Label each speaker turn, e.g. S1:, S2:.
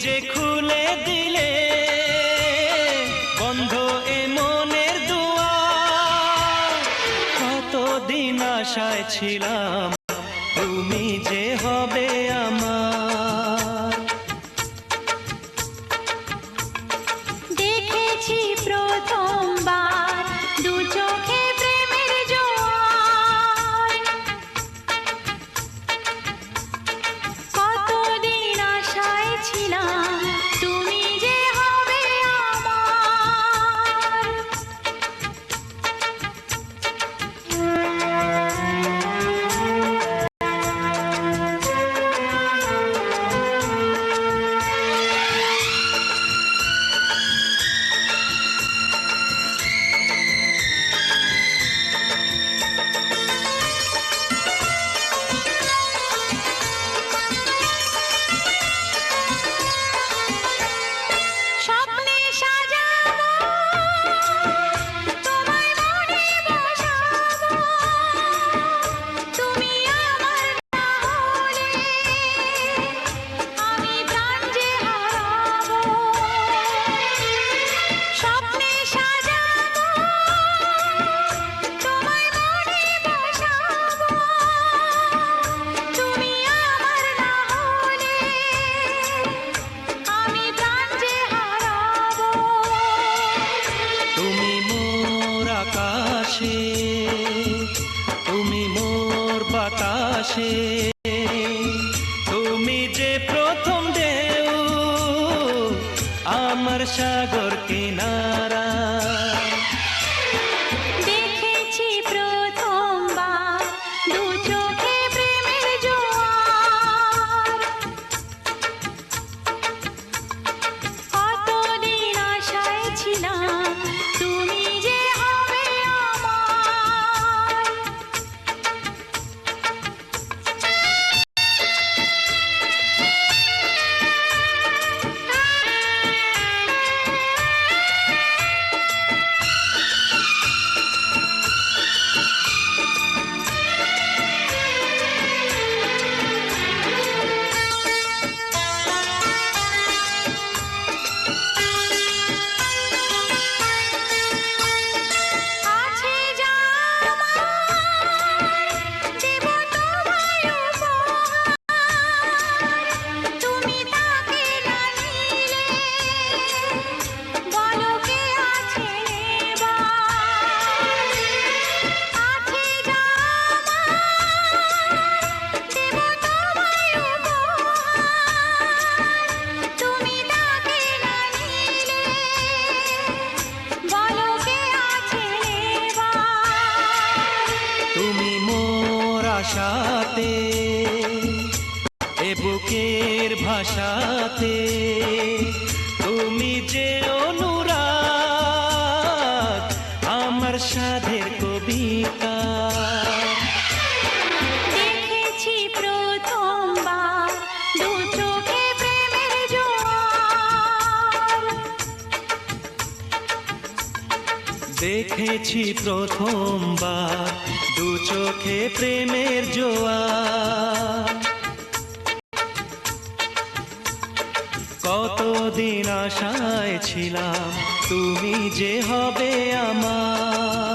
S1: যে খুলে দিলে বন্ধ এ মনের দুয়ার, কতদিন আশায় ছিলাম তুমি যে হবে আমার।
S2: দেখেছি প্রথমবার দু চোখে প্রেমের জোয়ার, কতদিন আশায় ছিলাম তুমি যে হবে আমার। স্বপ্নে সাজাবো তোমায় মনে বসাবো, তুমি আমার না হলে আমি প্রাণ যে হারাবো। স্বপ্নে সাজাবো তোমায় মনে বসাবো, তুমি আমার না হলে আমি প্রাণ যে হারাবো।
S1: তুমি মোর আকাশে, তুমি মোর বাতাসে, তুমি যে প্রথম ঢেউ আমার সাগর কিনারা।
S2: দেখেছি প্রথমবার দু চোখে প্রেমের জোয়ার, কতদিন আশায় ছিলাম তুমি যে হবে আমার। আছে যা আমার দেব তোমায় উপহার, তুমি তাকে না নিলে বলো কে আছে নেবার। আছে যা আমার দেব তোমায় উপহার, তুমি তাকে না নিলে বলো কে আছে নেবার।
S1: তুমি মোর আশাতে, এ বুকের ভাষাতে, তুমি যে অনুরাগ আমার সাধের কবিতা।
S2: দেখেছি প্রথমবার দু চোখে প্রেমের জোয়ার,
S1: দেখেছি প্রথমবার দু চোখে প্রেমের জোয়ার, কতদিন আশায় ছিলাম তুমি যে হবে আমার।